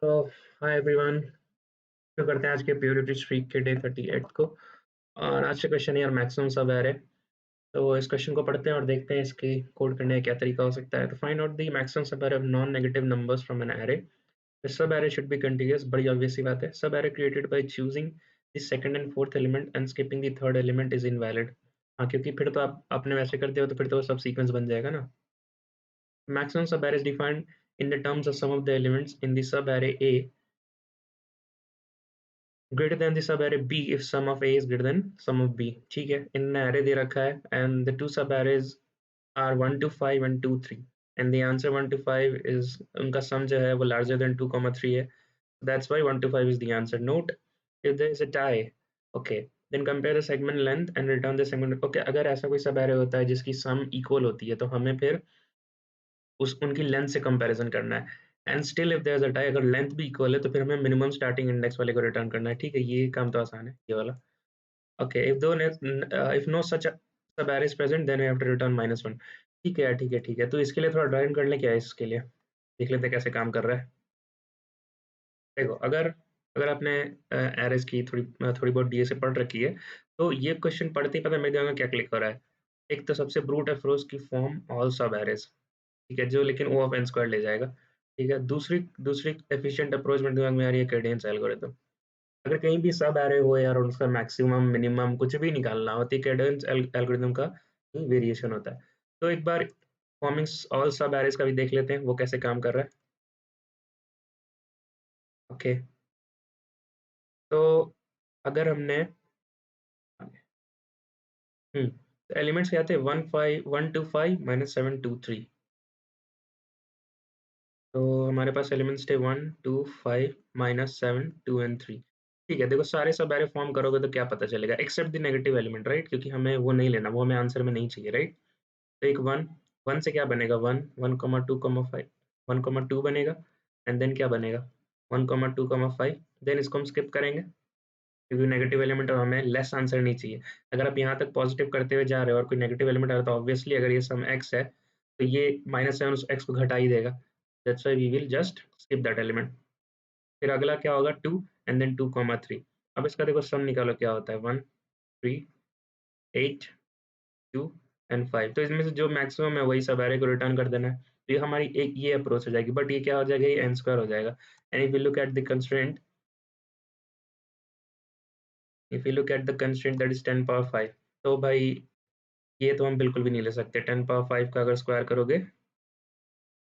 तो hi everyone. शुरू करते हैं आज के प्योरिटी स्ट्रीक के डे 38 को। और आज का क्वेश्चन है यार मैक्सिमम सब एरे। तो इस क्वेश्चन को पढ़ते हैं और देखते हैं इसकी कोड करने का क्या तरीका हो सकता है। तो फाइंड आउट द मैक्सिमम सब array of non negative numbers from an array. The sub array should be continuous. बड़ी ऑब्वियस सी बात है। सब array created by choosing the second and fourth element and skipping the third element is invalid. हाँ, क्योंकि फिर तो आप आपने वैसे कर दिया हो तो फिर तो सब सीक्वेंस बन जाएगा ना। मैक्सिमम सब array is defined in the terms of sum of the elements in the sub-array A greater than the sub array B if sum of A is greater than sum of B। ठीक है, इनने array दे रखा है and the two sub arrays are 1 to 5 and 2 3 and the answer 1 to 5 is उनका sum जो है वो larger than 2 3 है। That's why 1 to 5 is the answer. Note if there is a tie, okay, then compare the segment length and return the segment। okay, अगर ऐसा कोई सब array होता है जिसकी sum equal होती है तो हमें फिर उस उनकी लेंथ से कंपैरिजन करना है। And still if there is a tie, अगर लेंथ भी इक्वल है तो फिर हमें मिनिमम स्टार्टिंग इंडेक्स वाले को रिटर्न करना है। ठीक है, ये काम तो आसान है ये वाला। Okay, if no such subarray is present then we have to return -1। ठीक है यार, ठीक है ठीक है। तो इसके लिए थोड़ा ड्राइंग कर ले क्या है इसके लिए, देख लेते हैं कैसे काम कर रहा है। देखो, अगर अगर आपने एरेस की थोड़ी बहुत डीए से पढ़ रखी है तो ये क्वेश्चन पढ़ते ही पता है मेरे दिमाग में क्या क्लिक हो रहा है। एक तो सबसे ब्रूट अप्रोच की फॉर्म ऑल सब एरेस, ठीक है, जो लेकिन ओ ऑफ एन स्क्वायर ले जाएगा। ठीक है, दूसरी दूसरी एफिशिएंट अप्रोच मेरे दिमाग में आ रही है कैडेंस एल्गोरिथम। अगर कहीं भी सब एरे हो यार और उसका मैक्सिमम मिनिमम कुछ भी निकालना हो तो कैडेंस एल्गोरिथम का ही वेरिएशन होता है। तो एक बार फॉर्मिंग ऑल सब एरेस का भी देख लेते हैं वो कैसे काम कर रहा है। ओके, तो अगर हमने तो एलिमेंट्स क्या थे, 1 2 5 तो हमारे पास एलिमेंट्स थे 1 2 5 -7 2 एंड 3। ठीक है, देखो सारे सब एरे फॉर्म करोगे तो क्या पता चलेगा except the negative element, right, क्योंकि हमें वो नहीं लेना, वो हमें आंसर में नहीं चाहिए, राइट। तो एक वन वन से क्या बनेगा, 1 1 2 5 1 2 बनेगा। एंड देन क्या बनेगा, 1 2 5। देन इसको हम स्किप करेंगे क्योंकि नेगेटिव एलिमेंट और हमें लेस आंसर नहीं चाहिए। अगर आप यहाँ तक पॉजिटिव करते हुए जा रहे हो और कोई नेगेटिव एलिमेंट आ रहा है तो ऑब्वियसली अगर ये सम x है तो ये -7 उस x को घटा ही देगा। That's why we will just skip that element. फिर अगला क्या होगा, 2 एंड देन 2 3। अब इसका देखो सम निकालो क्या होता है, 1 3 8 2 एंड 5। तो इसमें से जो मैक्सिमम है वही सब एरे को रिटर्न कर देना है। तो ये हमारी एक ये अप्रोच हो जाएगी, बट ये क्या हो जाएगा, ये n स्क्वायर हो जाएगा। And if you look at the constraint, if you look at the constraint that is 10 power 5, तो भाई ये तो हम बिल्कुल भी नहीं ले सकते। 10 पावर 5 का अगर स्क्वायर करोगे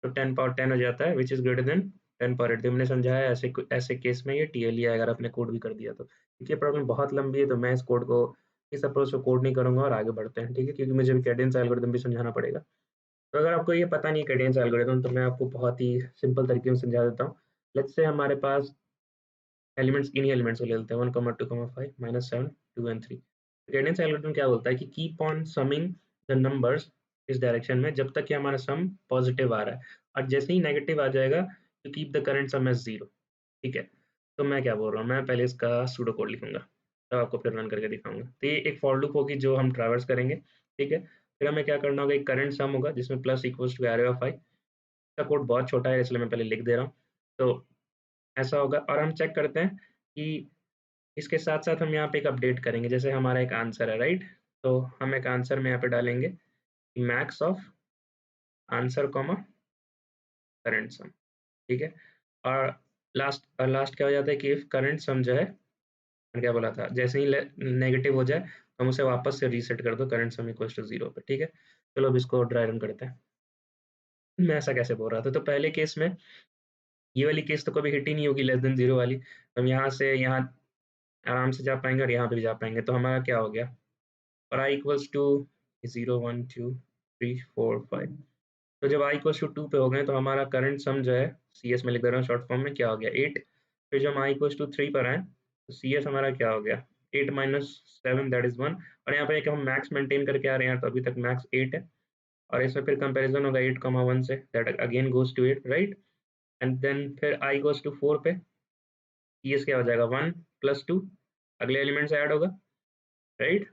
तो 10 पावर 10 हो जाता है, which is greater then 10 power 8। तो हमने समझा है ऐसे ऐसे केस में ये टीएल ही आएगा अगर आपने कोड भी कर दिया तो। क्योंकि ये प्रॉब्लम बहुत लंबी है तो मैं इस कोड को, इस अप्रोच को कोड नहीं करूंगा और आगे बढ़ते हैं, ठीक है, क्योंकि मुझे भी कैडेंस एल्गोरिथम भी समझाना पड़ेगा। तो अगर आपको ये पता नहीं है कैडेंस एल्गोरिथम तो मैं आपको बहुत ही सिंपल तरीके में समझा देता हूँ। लेट्स से हमारे पास एलिमेंट्स, इन्हीं एलिमेंट्स को ले लेते हैं, 1 2 5 -7 2 एंड 3। कैडेंस एल्गोरिथम क्या बोलता है कि keep on summing the numbers इस डायरेक्शन में जब तक कि हमारा सम पॉजिटिव आ रहा है, और जैसे ही नेगेटिव आ जाएगा तो keep the current sum as 0। ठीक है, तो मैं क्या बोल रहा हूँ, मैं पहले इसका सूडो कोड लिखूंगा तब आपको फिर रन करके दिखाऊंगा। तो ये एक फॉर लूप होगी जो हम ट्रैवर्स करेंगे। ठीक है, फिर हमें क्या करना होगा, एक करंट सम होगा जिसमें plus equals to array of i. इसका कोड बहुत छोटा है इसलिए मैं पहले लिख दे रहा हूँ। तो ऐसा होगा और हम चेक करते हैं कि इसके साथ-साथ हम यहाँ पे एक अपडेट करेंगे, जैसे हमारा एक आंसर है, राइट? तो हम एक आंसर में यहाँ पे डालेंगे max of answer comma current सम। ठीक है, और लास्ट क्या हो जाता है कि इफ करंट सम जो है, मैंने क्या बोला था, जैसे ही नेगेटिव हो जाए तो हम उसे वापस से रीसेट कर दो करंट सम इक्वल्स टू 0 पे। ठीक है, चलो अब इसको ड्राई रन करते हैं। मैं ऐसा कैसे बोल रहा था, तो पहले केस में ये वाली केस तो कभी हिट ही नहीं होगी लेस देन 0 वाली। हम यहाँ से यहाँ आराम से जा पाएंगे और यहाँ पे भी जा पाएंगे। तो हमारा क्या हो गया, और i इक्वल्स टू 0 1 2 3 4 5। तो जब i इक्वल्स टू 2 पे हो गए तो हमारा करंट सम जो है, सी एस में लिख दे रहा हूँ शॉर्ट फॉर्म में, क्या हो गया 8। फिर जब हम i इक्वल्स टू 3 पर आए तो सी एस हमारा क्या हो गया 8 -7 दैट इज 1। और यहाँ पे एक हम मैक्स मेंटेन करके आ रहे हैं तो अभी तक मैक्स 8 है। और इसमें फिर कंपैरिजन होगा 8 1 से, that again goes to 8, right. And then फिर i गोज टू 4 पे, सी एस क्या हो जाएगा 1 +2, अगले एलिमेंट से ऐड होगा, राइट।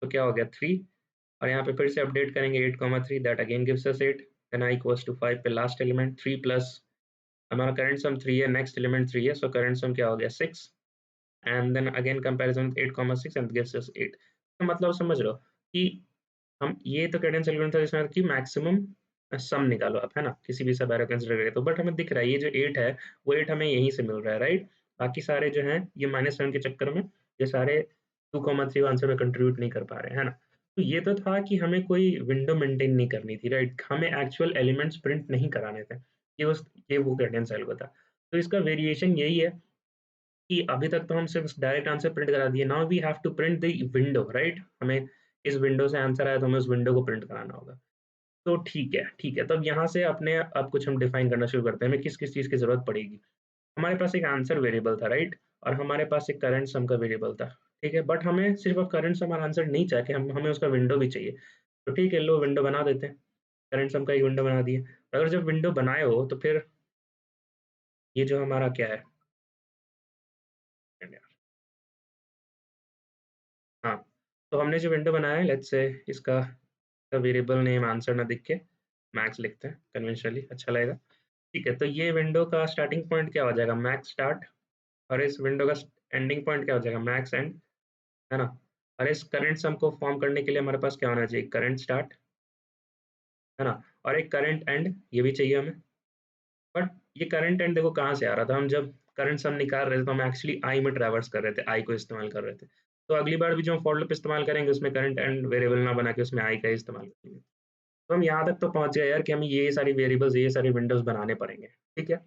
तो क्या हो गया 3। और यहाँ पे फिर से अपडेट करेंगे 8 3, that again gives us 8। Then i equals to 5 पे लास्ट एलिमेंट 3 + हमारा करंट सम 3 है, नेक्स्ट एलिमेंट 3 है, सो करंट सम क्या हो गया 6 and then again comparison 8,6 and gives us 8। तो मतलब समझ लो कि हम ये तो कैडेंस एलिमेंट था जिसमें कि मैक्सिमम सम निकालो आप, है ना, किसी भी सब एरो कंसीडर करें तो, बट हमें दिख रहा है ये जो 8 है वो 8 हमें यहीं से मिल रहा है, राइट। बाकी सारे जो हैं ये -7 के चक्कर में ये सारे 2,3 आंसर में कंट्रीब्यूट नहीं कर पा रहे हैं, है ना। तो ये तो था कि हमें कोई विंडो मेंटेन नहीं करनी थी, राइट, हमें एक्चुअल एलिमेंट्स प्रिंट नहीं कराने थे, ये वो कैडेंस एल्गो था। तो इसका वेरिएशन यही है कि अभी तक तो हम सिर्फ डायरेक्ट आंसर प्रिंट करा दिए, now we have to print the window, right. हमें इस विंडो से आंसर आया तो हमें उस विंडो को प्रिंट कराना होगा। तो ठीक है, ठीक है। तब यहाँ से अपने अब कुछ हम डिफाइन करना शुरू करते हैं, हमें किस-किस चीज़ की ज़रूरत पड़ेगी। हमारे पास एक आंसर वेरिएबल था, राइट? और हमारे पास एक करंट सम का वेरिएबल था, ठीक है? बट हमें सिर्फ अब करंट सम और आंसर नहीं चाहिए, हमें उसका विंडो भी चाहिए। तो ठीक है, लो विंडो बना देते हैं। करंट सम का एक विंडो बना दिए। अगर जब विंडो बनाए हो तो फिर ये जो हमारा क्या है? हाँ, तो हमने जो विंडो बनाया है, लेट्स से इसका वेरिएबल नेम आंसर ना लिख के मैक्स लिखते हैं कन्वेंशनली, अच्छा लगेगा। ठीक है, तो ये विंडो का स्टार्टिंग पॉइंट क्या हो जाएगा? Max start. और इस विंडो का एंडिंग पॉइंट क्या हो जाएगा? मैक्स एंड, है ना। और इस करंट सम को फॉर्म करने के लिए हमारे पास क्या होना चाहिए? करंट स्टार्ट, है ना। और एक करंट एंड ये भी चाहिए हमें। बट ये करंट एंड देखो कहाँ से आ रहा था, हम जब करंट सम निकाल रहे थे तो हम एक्चुअली आई में ट्रैवर्स कर रहे थे, आई को इस्तेमाल कर रहे थे। तो अगली बार भी जो हम फॉर लूप इस्तेमाल करेंगे उसमें करंट एंड वेरिएबल ना बना के उसमें आई का ही इस्तेमाल करेंगे। तो हम यहाँ तक तो पहुँच गए यार कि हमें ये सारी वेरिएबल्स, ये सारी विंडोज़ बनाने पड़ेंगे, ठीक है?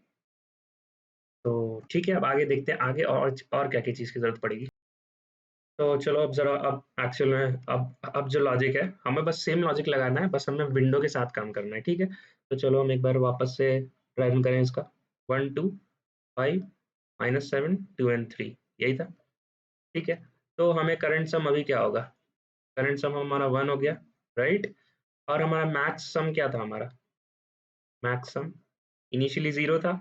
तो ठीक है, अब आगे देखते हैं आगे और क्या-क्या चीज़ की ज़रूरत पड़ेगी। तो चलो अब ज़रा अब एक्चुअल में अब जो लॉजिक है, हमें बस सेम लॉजिक लगाना है, बस हमें विंडो के साथ काम करना है, ठीक है? तो चलो हम एक बार वापस से ट्राई रन करें इसका। 1, 2, 5, -7, 2 एंड 3 यही था, ठीक है? तो हमें करंट सम अभी क्या होगा? करंट सम हमारा 1 हो गया, राइट? और हमारा मैक्स सम क्या था हमारा? मैक्स सम इनिशियली 0 था,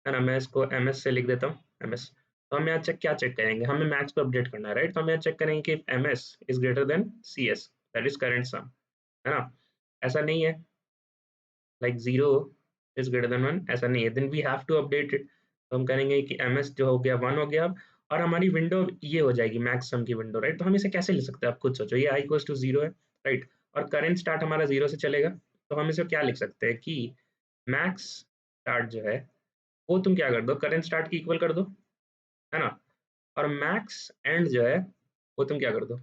है ना? मैं इसको एमएस से लिख देता हूँ, एमएस। तो हम यहाँ क्या चेक करेंगे? हमें मैक्स को अपडेट करना है, राइट? तो हम यहाँ चेक करेंगे कि MS is greater then CS, that is current सम, है ना? ऐसा नहीं है, लाइक 0 इज़ ग्रेटर देन 1 ऐसा नहीं है, then we have to update it. तो हम करेंगे कि एमएस जो हो गया 1 हो गया अब, और हमारी विंडो ये हो जाएगी मैक्स सम की विंडो, राइट? तो हम इसे कैसे लिख सकते हैं आप खुद सोचो, ये i इक्वल्स टू 0 है, राइट? और करंट स्टार्ट हमारा 0 से चलेगा, तो हम इसे क्या लिख सकते हैं कि मैक्स स्टार्ट जो है वो तुम क्या कर दो, करंट स्टार्ट की इक्वल कर दो, है ना। और मैक्स एंड जो है वो तुम क्या कर दो,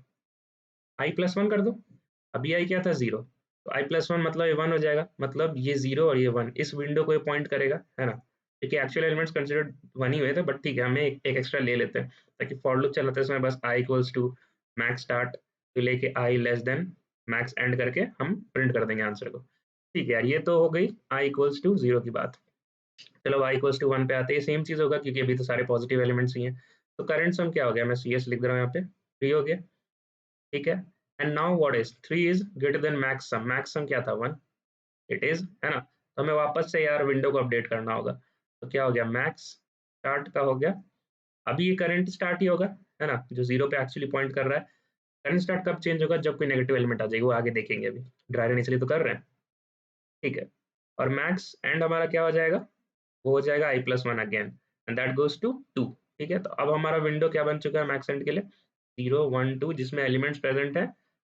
i+1 कर दो। अभी i क्या था 0, तो i+1 मतलब ये 1 हो जाएगा, मतलब ये 0 और ये 1 इस विंडो को ये पॉइंट करेगा, है ना। देखिए एक्चुअल एलिमेंट्स कंसिडर्ड 1 ही हुए थे, बट ठीक है हमें एक एक्स्ट्रा ले लेते हैं ताकि फॉर लूप चलाते समय बस i equals to max start to लेके i less than max end करके हम प्रिंट कर देंगे आंसर को। ठीक है यार, ये तो हो गई i इक्वल्स टू 0 की बात। चलो y इक्वल्स टू 1 पे आते हैं, सेम चीज़ होगा क्योंकि अभी तो सारे पॉजिटिव एलिमेंट्स ही हैं। तो करंट सम क्या हो गया, मैं CS लिख दे रहा हूँ यहाँ पे, 3 हो गया, ठीक है। And now what is 3 is greater than max sum क्या था 1, इट इज़, है ना। तो हमें वापस से यार विंडो को अपडेट करना होगा। तो क्या हो गया, मैक्स स्टार्ट का हो गया, अभी ये करंट स्टार्ट ही होगा, है ना, जो 0 पे एक्चुअली पॉइंट कर रहा है। करंट स्टार्ट कब चेंज होगा, जब कोई नेगेटिव एलिमेंट आ जाएगी, वो आगे देखेंगे, अभी ड्राई रन इसलिए तो कर रहे हैं, ठीक है। और मैक्स एंड हमारा क्या हो जाएगा, वो हो जाएगा i+1 again and that goes to 2, ठीक है। तो अब हमारा विंडो क्या बन चुका है मैक्स एंड के लिए, 0, 1, 2 जिसमें एलिमेंट्स प्रेज़ेंट हैं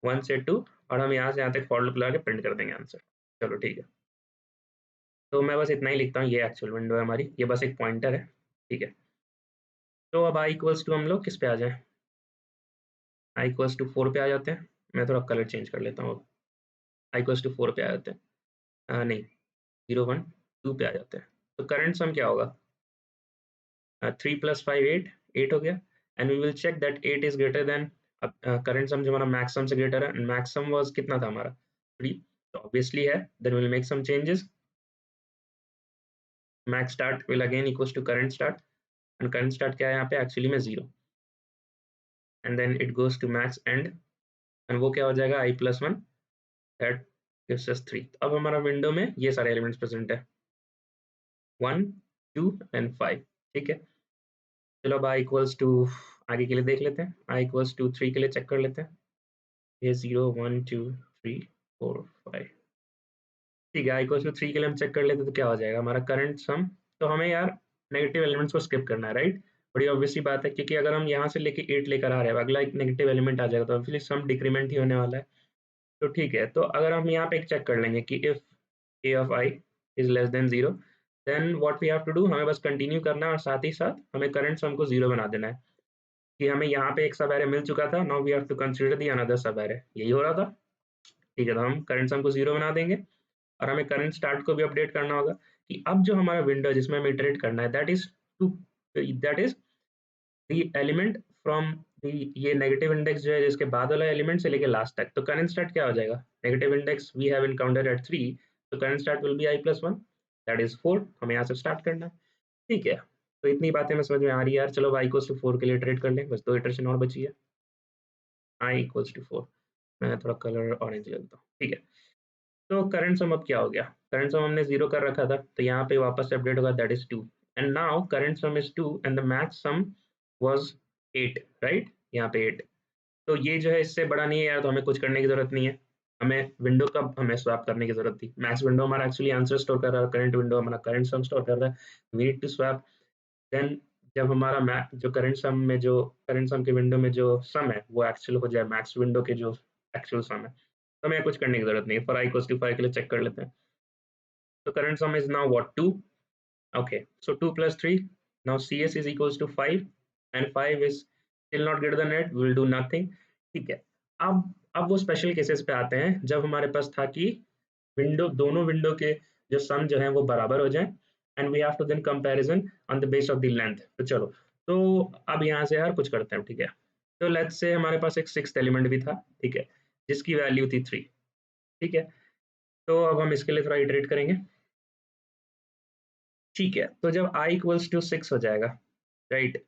1 से 2, और हम यहाँ से यहाँ तक फॉर लूप लगा के प्रिंट कर देंगे आंसर। चलो ठीक है। तो मैं बस इतना ही लिखता हूँ, ये एक्चुअल विंडो है हमारी, ये बस एक पॉइंटर है, ठीक है। तो अब i इक्वल्स टू हम लोग किस पे आ जाएँ, i इक्वल्स टू 4 पे आ जाते हैं। मैं थोड़ा कलर चेंज कर लेता हूँ अब, i इक्वल्स टू 4 पे आ जाते हैं। नहीं, 0, 1, 2 पे आ जाते हैं। तो करंट सम क्या होगा, 3 + 5 8, 8 हो गया। And we will check that 8 is greater than, current sum जो हमारा मैक्स सम से ग्रेटर है, मैक्स सम वाज कितना था हमारा 3, तो ऑब्वियसली है, then we will make some changes. Max start will again equals to current start, and current start क्या है यहाँ पे एक्चुअली में 0, and then it goes to max and, and वो क्या हो जाएगा i+1 दैट गिव्स अस 3। अब हमारा विंडो में ये सारे एलिमेंट्स प्रेजेंट है 1, 2 एंड 5, ठीक है। चलो अब i इक्वल्स टू, आगे के लिए देख लेते हैं, i इक्वल्स टू 3 के लिए चेक कर लेते हैं। ये 0, 1, 2, 3, 4, 5, ठीक है। i इक्वल्स टू 3 के लिए हम चेक कर लेते हैं तो क्या हो जाएगा हमारा करंट सम तो हमें यार नेगेटिव एलिमेंट्स को स्किप करना है, राइट? बड़ी ऑब्वियस सी बात है, क्योंकि अगर हम यहाँ से लेके 8 लेकर आ रहे हैं, अगला एक नेगेटिव एलिमेंट आ जाएगा, तो ऑब्वियसली सम डिक्रीमेंट ही होने वाला है। तो ठीक है, तो अगर हम यहाँ पे एक चेक कर लेंगे कि if a of i is less than 0, then what we have to do, हमें बस कंटिन्यू करना है और साथ ही साथ हमें करंट सम को 0 बना देना है कि हमें यहाँ पे एक सब एरे मिल चुका था, now we have to consider the another sub array, यही हो रहा था। ठीक है, तो हम करंट सम को 0 बना देंगे और हमें करंट स्टार्ट को भी अपडेट करना होगा कि अब जो हमारा विंडो है जिसमें हमें इटरेट करना है, that is the element from the ये नेगेटिव इंडेक्स जो है जिसके बाद वाला एलिमेंट से लेके लास्ट तक। तो करंट स्टार्ट क्या हो जाएगा, negative index we have encountered at 3, तो current start will be i+1, that is 4। हमें यहाँ से स्टार्ट करना है। ठीक है, तो इतनी बातें मैं समझ में आ रही है यार। चलो i इक्वल्स टू 4 के लिए इटरेट कर लें, बस 2 इटरेशन और बची है। i इक्वल्स टू 4, मैं थोड़ा कलर ऑरेंज कर देता हूँ। ठीक है, तो करंट सम अब क्या हो गया, करंट सम हमने 0 कर रखा था, तो यहाँ पे वापस से अपडेट होगा, that is 2, and now current sum is 2 and the max sum was 8, right? यहाँ पे 8। तो ये जो है इससे बड़ा नहीं है यार, तो हमें कुछ करने की जरूरत नहीं है। हमें विंडो का हमें स्वैप करने की जरूरत थी। मैक्स विंडो हमारा एक्चुअली आंसर स्टोर कर रहा है, करंट विंडो हमारा करंट सम स्टोर कर रहा है। We need to swap. Then जब हमारा जो करंट सम में जो करंट सम के विंडो में जो सम है वो एक्चुअल हो जाए मैक्स विंडो के जो एक्चुअल सम है, तो हमें कुछ करने की जरूरत नहीं है। फॉर i इक्वल्स टू 5 के लिए चेक कर लेते हैं। So current sum is now what, 2? Okay, so 2 plus 3. Now CS is equals to 5 and 5 is still not greater than 8. We will do nothing. ठीक है, अब वो स्पेशल केसेस पे आते हैं जब हमारे पास था कि दोनों विंडो के जो सम जो है वो बराबर हो जाए and we have to then comparison on the base of the length. तो चलो, तो अब यहाँ से यार कुछ करते हैं। ठीक है, तो लेट्स से हमारे पास एक सिक्स्थ एलिमेंट भी था, ठीक है, जिसकी वैल्यू थी 3। ठीक है, तो अब हम इसके लिए थोड़ा इटरेट करेंगे। ठीक है, तो जब i इक्वल्स टू 6 हो जाएगा, राइट?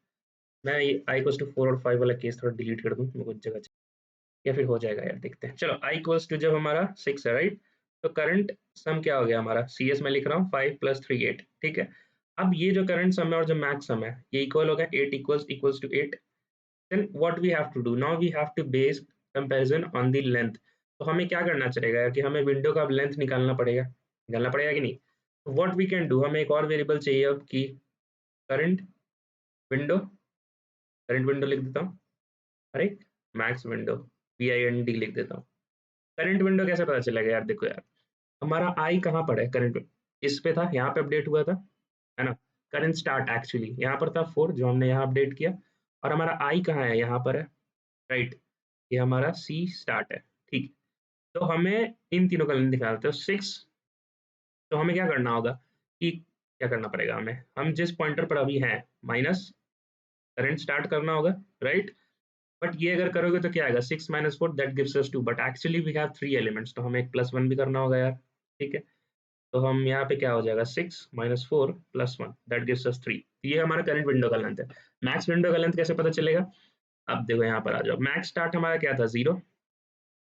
मैं ये i इक्वल्स टू 4 और 5 वाला केस थोड़ा डिलीट कर दूं, मेरे को जगह चाहिए, या फिर हो जाएगा यार, देखते हैं। चलो, i इक्वल्स टू जब हमारा 6 है, राइट? तो करंट सम क्या हो गया हमारा, CS में लिख रहा हूँ 5 प्लस 3 8। ठीक है, अब ये जो करंट सम है और जो मैक्स सम है ये इक्वल हो गया, 8 equals to 8। Then what we have to do, now we have to base comparison on the length. तो हमें क्या करना चलेगा यार कि हमें विंडो का अब लेंथ निकालना पड़ेगा कि नहीं? व्हाट वी कैन डू, हमें एक और वेरिएबल चाहिए अब कि करंट विंडो, करंट विंडो लिख देता हूँ, अरे मैक्स विंडो, PIND लिख देता हूँ। करंट विंडो कैसे पता चलेगा यार? देखो यार, हमारा आई कहाँ पर है, करंट इस पे था, यहाँ पे अपडेट हुआ था, है ना? करंट स्टार्ट एक्चुअली यहाँ पर था 4, जो हमने यहाँ अपडेट किया, और हमारा आई कहाँ है, यहाँ पर है, राइट? ये हमारा C स्टार्ट है। ठीक, तो हमें इन तीनों का लेंथ निकालना है। तो 6, तो हमें क्या करना होगा कि क्या करना पड़ेगा हमें, हम जिस पॉइंटर पर अभी हैं माइनस करंट स्टार्ट करना होगा, राइट? बट ये अगर करोगे तो क्या आएगा, 6 minus 4 that gives us 2, but actually we have 3 elements, तो हमें एक +1 भी करना होगा यार। ठीक है, तो हम यहाँ पे क्या हो जाएगा, 6 माइनस 4 +1 दैट गिव्स अस 3। ये हमारा करंट विंडो का लेंथ है। मैक्स विंडो का लेंथ कैसे पता चलेगा? अब देखो यहाँ पर आ जाओ, मैक्स स्टार्ट हमारा क्या था, 0,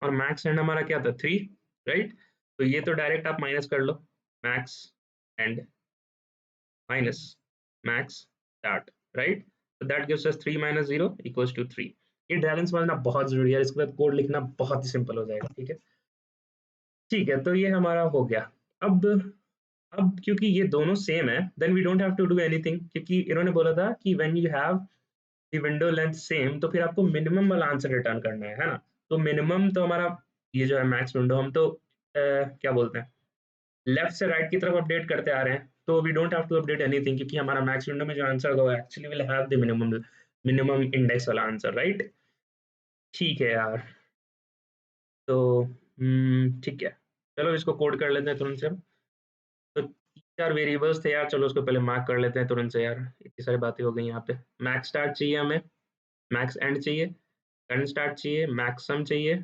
और मैक्स एंड हमारा क्या था, 3, राइट? तो ये तो डायरेक्ट आप माइनस कर लो, max end minus max start, right? So that gives us 3 minus 0 equals to 3। ये ड्रैगन समझना बहुत जरूरी है, इसके बाद कोड लिखना बहुत ही सिंपल हो जाएगा। ठीक है, ठीक है, तो ये हमारा हो गया। अब अब क्योंकि ये दोनों सेम है, then we don't have to do anything, क्योंकि इन्होंने बोला था कि when you have the window length same, तो फिर आपको मिनिमम वाला आंसर रिटर्न करना है ना? तो मिनिमम तो हमारा ये जो है मैक्स विंडो, हम तो क्या बोलते हैं, लेफ्ट से राइट की तरफ अपडेट करते आ रहे हैं, तो we don't have to update anything, क्योंकि हमारा मैक्स विंडो में जो आंसर होगा actually will have the minimum index वाला आंसर, राइट? ठीक है यार, तो ठीक है, चलो इसको कोड कर लेते हैं तुरंत से हम। तो 3-4 वेरिएबल्स थे यार, चलो उसको पहले मार्क कर लेते हैं तुरंत से यार, इतनी सारी बातें हो गई यहाँ पे। मैक्स स्टार्ट चाहिए हमें, मैक्स एंड चाहिए, करंट स्टार्ट चाहिए, मैक्स सम चाहिए,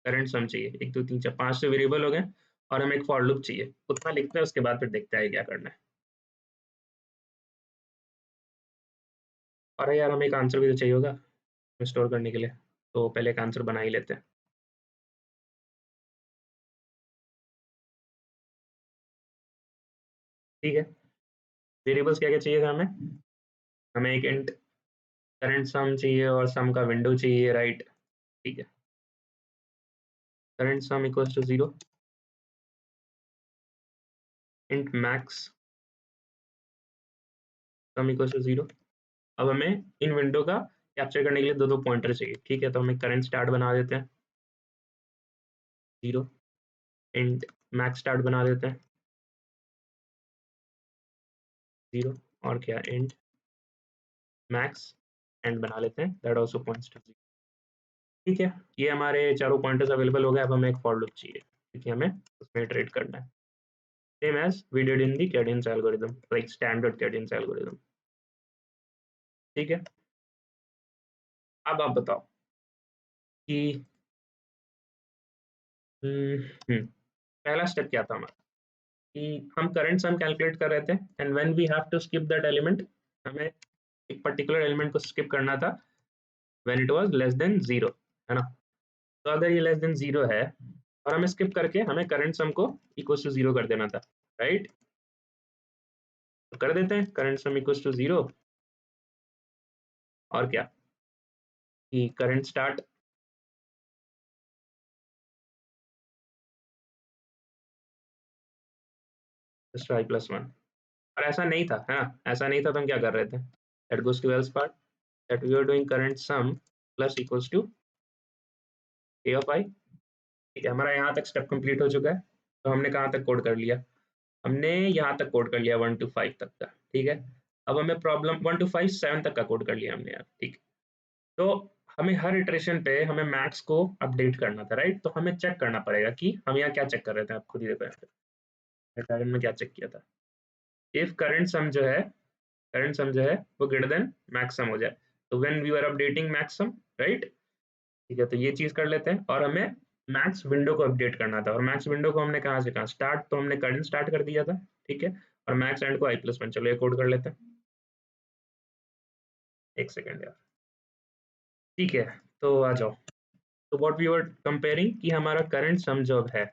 करंट सम चाहिए, 1 2 3 4 5 से वेरिएबल हो गए, और हमें एक फॉर लूप चाहिए। उतना लिखते हैं, उसके बाद फिर देखते हैं क्या करना है। अरे यार, हमें एक आंसर भी तो चाहिए होगा स्टोर करने के लिए, तो पहले एक आंसर बना ही लेते हैं। ठीक है, वेरिएबल्स क्या क्या चाहिए था हमें? हमें एक इंट करंट सम चाहिए और सम का विंडो चाहिए, राइट? ठीक है, current sum equals to 0, int max sum equal to 0। अब हमें इन विंडो का कैप्चर करने के लिए दो पॉइंटर चाहिए, ठीक है। तो हमें करंट स्टार्ट बना देते हैं 0, एंड मैक्स स्टार्ट बना देते हैं 0, और क्या एंड मैक्स एंड बना लेते हैं, दैट आल्सो पॉइंट्स टू 0। ठीक है, ये हमारे चारों पॉइंटर्स अवेलेबल हो गए। अब हमें एक फॉर लूप चाहिए क्योंकि हमें उसमें इटरेट करना है, same as we did in the Kadane's algorithm, like standard Kadane's algorithm. ठीक है, अब आप बताओ कि पहला स्टेप क्या था हमारा, कि हम करंट सम कैलकुलेट कर रहे थे, and when we have to skip that element, हमें एक पर्टिकुलर एलिमेंट को स्किप करना था when it was less than 0, है ना। तो अगर ये लेस देन 0 है और हमें स्किप करके हमें करंट सम को इक्वल टू 0 कर देना था, राइट। तो कर देते हैं करंट सम इक्वल टू 0, और क्या कि करंट स्टार्ट i प्लस 1। और ऐसा नहीं था, है ना, ऐसा नहीं था तो हम क्या कर रहे थे, that goes to else part, that we are doing current sum plus equals to a of i। ठीक है, हमारा यहाँ तक स्टेप कंप्लीट हो चुका है। तो हमने कहाँ तक कोड कर लिया, हमने यहाँ तक कोड कर लिया 1 to 5 तक का, ठीक है। अब हमें प्रॉब्लम 1 to 5 7 तक का कोड कर लिया हमने यार, ठीक। तो हमें हर इटरेशन पे हमें मैक्स को अपडेट करना था, राइट। तो हमें चेक करना पड़ेगा कि हम यहाँ क्या चेक कर रहे थे, आप खुद ही देखो डायग्राम में क्या चेक किया था। इफ करंट सम जो है वो ग्रेटर देन मैक्स सम हो जाए, तो when we are updating max sum, right. ठीक है, तो ये चीज कर लेते हैं, और हमें मैक्स विंडो को अपडेट करना था, और मैक्स विंडो को हमने कहाँ से कहाँ स्टार्ट, तो हमने करंट स्टार्ट कर दिया था, ठीक है। और मैक्स एंड को i+1, चलो ये कोड कर लेते हैं, एक सेकेंड यार। ठीक है, तो आ जाओ। तो व्हाट वी वर कंपेयरिंग कि हमारा करंट सम जो है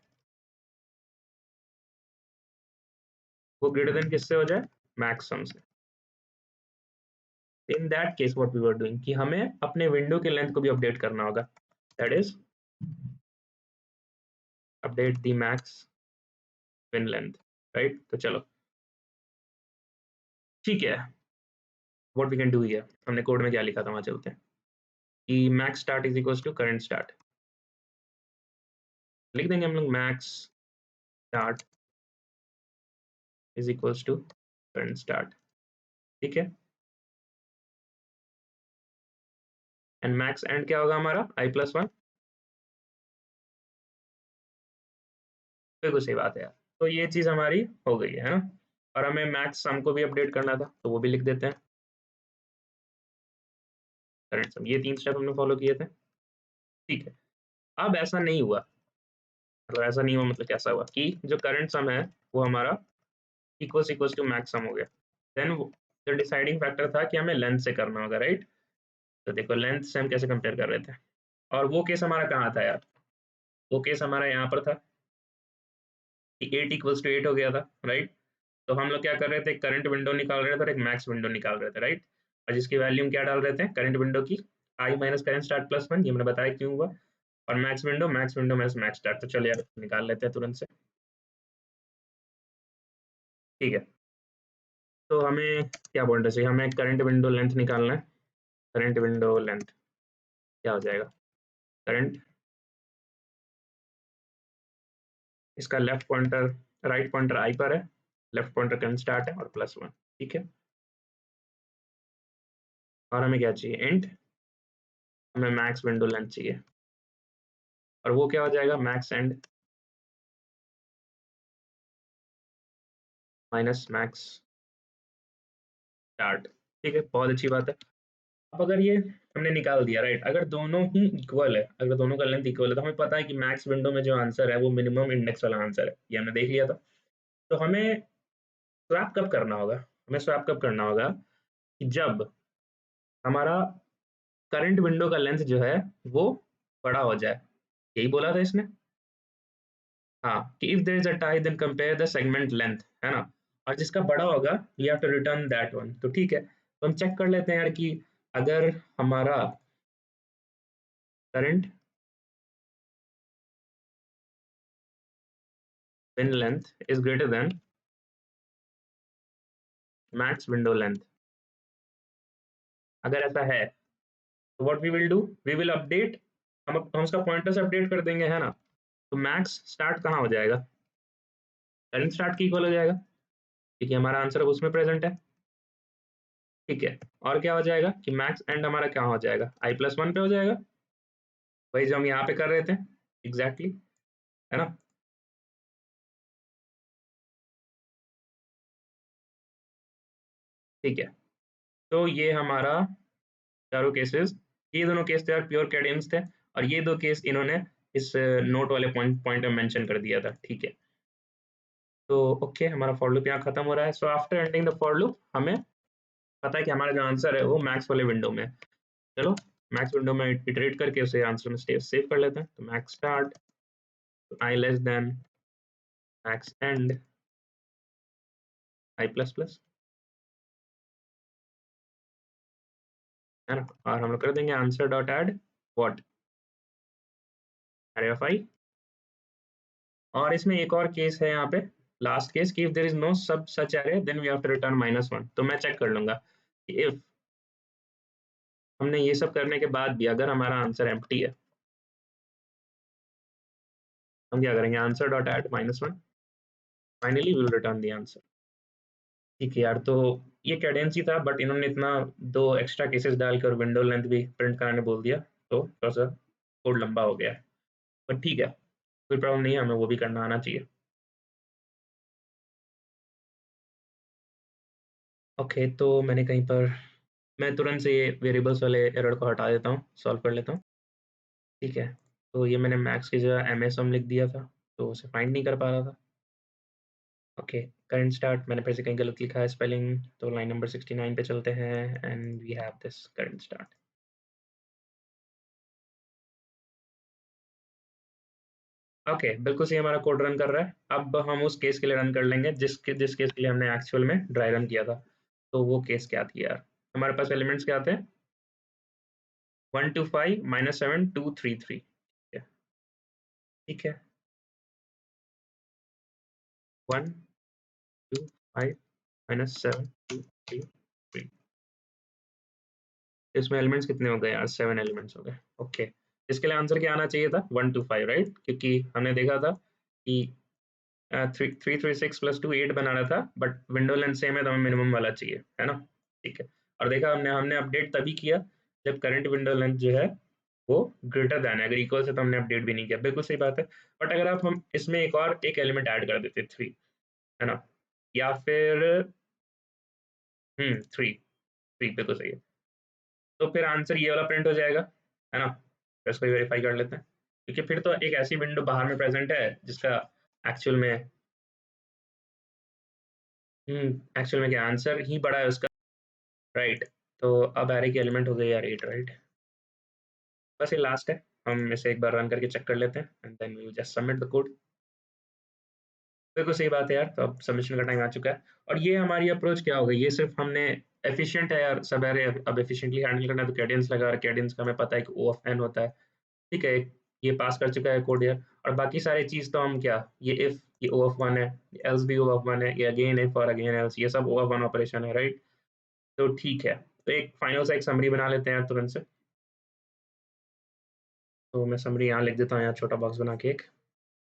वो ग्रेटर देन किससे हो जाए, मैक्स सम से। In that case what we were doing कि हमें अपने विंडो के लेंथ को भी अपडेट करना होगा, that is update the max win length, right. तो चलो ठीक है, what we can do here, हमने कोड में क्या लिखा था वहां चलते हैं, कि max start is equals to current start. लिख देंगे हम लोग max start is equals to current start, ठीक है। एंड मैक्स एंड क्या होगा हमारा i+1, बिल्कुल सही बात है यार। तो ये चीज हमारी हो गई है ना, और हमें मैक्स सम को भी अपडेट करना था, तो वो भी लिख देते हैं करंट सम। ये 3 स्टेप हमने फॉलो किए थे, ठीक है। अब ऐसा नहीं हुआ, मतलब ऐसा नहीं हुआ मतलब कैसा हुआ कि जो करंट सम है वो हमारा इक्वल्स टू मैक्स सम हो गया। देन जो डिसाइडिंग फैक्टर था कि हमें लेंथ से करना होगा, राइट। तो देखो लेंथ से हम कैसे कंपेयर कर रहे थे, और वो केस हमारा कहाँ था यार, वो केस हमारा यहाँ पर था कि 8 = 8 हो गया था, राइट। तो हम लोग क्या कर रहे थे, करंट विंडो निकाल रहे थे और एक मैक्स विंडो निकाल रहे थे, राइट। और जिसकी वैल्यू हम क्या डाल रहे थे करंट विंडो की, i minus current start plus 1, ये मैंने बताया क्यों हुआ। और max window minus max start, तो चलिए यार निकाल लेते हैं तुरंत से, ठीक है। तो हमें क्या बोलना चाहिए, हमें करंट विंडो लेंथ निकालना है। करंट विंडो लेंथ क्या हो जाएगा, करंट, इसका लेफ्ट पॉइंटर राइट पॉइंटर आई पर है, लेफ्ट पॉइंटर करंट स्टार्ट है और +1, ठीक है। और हमें क्या चाहिए एंड, हमें मैक्स विंडो लेंथ चाहिए, और वो क्या हो जाएगा max end minus max start, ठीक है। बहुत अच्छी बात है। अब अगर ये हमने निकाल दिया, राइट, अगर दोनों ही इक्वल है, अगर दोनों का लेंथ इक्वल है, तो हमें पता है कि मैक्स विंडो में जो आंसर है वो मिनिमम इंडेक्स वाला आंसर है, ये हमने देख लिया था। तो हमें स्वैप कब करना होगा, हमें स्वैप कब करना होगा कि जब हमारा करंट विंडो का लेंथ जो है वो बड़ा हो जाए, यही बोला था इसने। हाँ, कि if there is a tie then compare the segment length, है ना। और जिसका बड़ा होगा we have to return that one, तो ठीक है। तो हम चेक कर लेते हैं यार कि अगर हमारा current win length is greater than max window length, अगर ऐसा है तो what we will do, we will update, हम उसका पॉइंटर्स अपडेट कर देंगे, है ना। तो मैक्स स्टार्ट कहाँ हो जाएगा, करंट स्टार्ट की इक्वल हो जाएगा, क्योंकि हमारा आंसर उसमें प्रेजेंट है। ठीक है, और क्या हो जाएगा कि मैक्स एंड हमारा क्या हो जाएगा, i+1 पे हो जाएगा, वही जो हम यहाँ पे कर रहे थे एग्जैक्टली, है ना। ठीक है, तो ये हमारा चारों केसेस, ये दोनों केस थे और प्योर कैडेंस थे, और ये दो केस इन्होंने इस नोट वाले पॉइंट में मेंशन कर दिया था। ठीक है, तो ओके, हमारा फॉर लूप यहाँ खत्म हो रहा है। So after ending the for loop हमें पता है कि हमारा जो आंसर है वो मैक्स वाले विंडो में। चलो मैक्स विंडो में इटरेट करके उसे आंसर में सेव कर लेते हैं। तो max start i less than max end i++, है ना, और हम लोग कर देंगे answer dot add what, array of i. और इसमें एक और केस है यहाँ पे, लास्ट केस, कि if there is no sub such array then we have to return -1। तो मैं चेक कर लूंगा कि इफ हमने ये सब करने के बाद भी अगर हमारा आंसर एम्प्टी है, हम क्या करेंगे, answer dot add -1, finally we will return the answer. ठीक है यार, तो ये कैडेंसी था, बट इन्होंने इतना दो एक्स्ट्रा केसेस डालकर विंडो लेंथ भी प्रिंट कराने बोल दिया, तो थोड़ा सा कोड लंबा हो गया, बट ठीक है, कोई प्रॉब्लम नहीं है, हमें वो भी करना आना चाहिए। ओके, तो मैंने कहीं पर, मैं तुरंत से ये वेरिएबल्स वाले एरर को हटा देता हूँ, सॉल्व कर लेता हूँ। ठीक है, तो ये मैंने मैक्स की जगह एमएसएम लिख दिया था, तो उसे फाइंड नहीं कर पा रहा था। ओके, करंट स्टार्ट मैंने फिर से कहीं गलत लिखा है स्पेलिंग, तो लाइन नंबर 69 पे चलते हैं and we have this current start. Okay, बिल्कुल सही, हमारा कोड रन कर रहा है। अब हम उस केस के लिए रन कर लेंगे जिस केस के लिए हमने एक्चुअल में ड्राई रन किया था। तो वो केस क्या थी यार, हमारे पास एलिमेंट्स क्या थे, 1 2 5 -7 2 3 3। ठीक है, 1 2 5 -7 2 3 3। इसमें एलिमेंट्स कितने हो गए यार, 7 एलिमेंट्स हो गए। ओके, इसके लिए आंसर क्या आना चाहिए था, 1 2 5, राइट, क्योंकि हमने देखा था कि 3 3 6 + 2 8 बनाना था, बट विंडो लेंथ सेम है तो हमें मिनिमम वाला चाहिए, है ना। ठीक है, और देखा हमने हमने अपडेट तभी किया जब करंट विंडो लेंथ जो है वो ग्रेटर दैन है, अगर इक्वल से तो हमने अपडेट भी नहीं किया, बिल्कुल सही बात है। बट अगर आप हम इसमें एक और एक एलिमेंट ऐड कर देते 3, है ना, या फिर 3 बिल्कुल सही है, तो फिर आंसर ये वाला प्रिंट हो जाएगा, है ना। तो इसको वेरीफाई कर लेते हैं, क्योंकि फिर तो एक ऐसी विंडो बाहर में प्रेजेंट है जिसका एक्चुअल में क्या आंसर ही बड़ा है उसका, राइट। तो अब एरे की एलिमेंट हो गई यार 8, राइट। बस ये लास्ट है, हम इसे एक बार रन करके चेक कर लेते हैं and then we will just submit the code. बिल्कुल सही बात है यार, तो अब सबमिशन का टाइम आ चुका है। और ये हमारी अप्रोच क्या हो गई, ये सिर्फ हमने एफिशिएंट है यार, सब एरे अब एफिशिएंटली हैंडल करना है, तो कैडेंस लगा, और कैडेंस का हमें पता है कि ओ ऑफ एन होता है। ठीक है, ये पास कर चुका है कोड यार। और बाकी सारी चीज़ तो हम क्या, ये इफ, ये ओ ऑफ वन है, एल्स भी ओ ऑफ वन है, ये अगेन इफ और अगेन एल्स, ये सब ओ ऑफ वन ऑपरेशन है, राइट। तो ठीक है, तो एक फाइनल सा एक समरी बना लेते हैं यार तुरंत से। तो मैं समरी यहाँ लिख देता हूँ यार, छोटा बॉक्स बना के एक।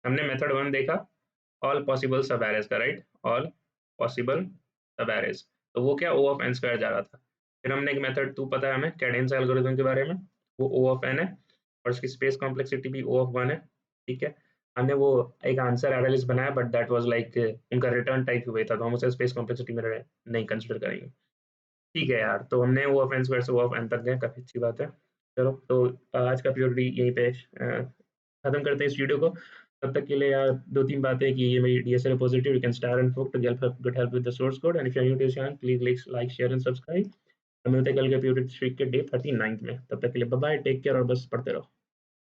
हमने मेथड 1 देखा, ऑल पॉसिबल सब एरेज का, राइट, ऑल पॉसिबल सब एरेज, तो वो क्या, ओ ऑफ एन स्क्वायर जा रहा था। फिर हमने एक मेथड 2 पता है हमें कैडेंस एल्गोरिथम के बारे में, वो ओ ऑफ एन है, और उसकी स्पेस कॉम्प्लेक्सिटी भी ओ ऑफ 1 है। ठीक है, हमने वो एक आंसर एरे लिस्ट बनाया, बट दैट वाज लाइक उनका रिटर्न टाइप हुआ था, तो हम उसे स्पेस कॉम्प्लेक्सिटी में नहीं कंसिडर करेंगे। ठीक है यार, तो हमने वो ऑफ एन स्क्वायर से वो ऑफ एन तक गए, काफ़ी अच्छी बात है। चलो, तो आज का पीरियड भी यहीं पे खत्म करते हैं इस वीडियो को। तब तक के लिए यार 2-3 बातें कि ये मेरी DSL repository, you can star and fork to get help with the source code, and if you are new to this channel please like share and subscribe. मिलते हैं कल के पीरियड स्ट्रीक के डे 39 में, तब तक के लिए बाय बाय, टेक केयर और बस पढ़ते रहो।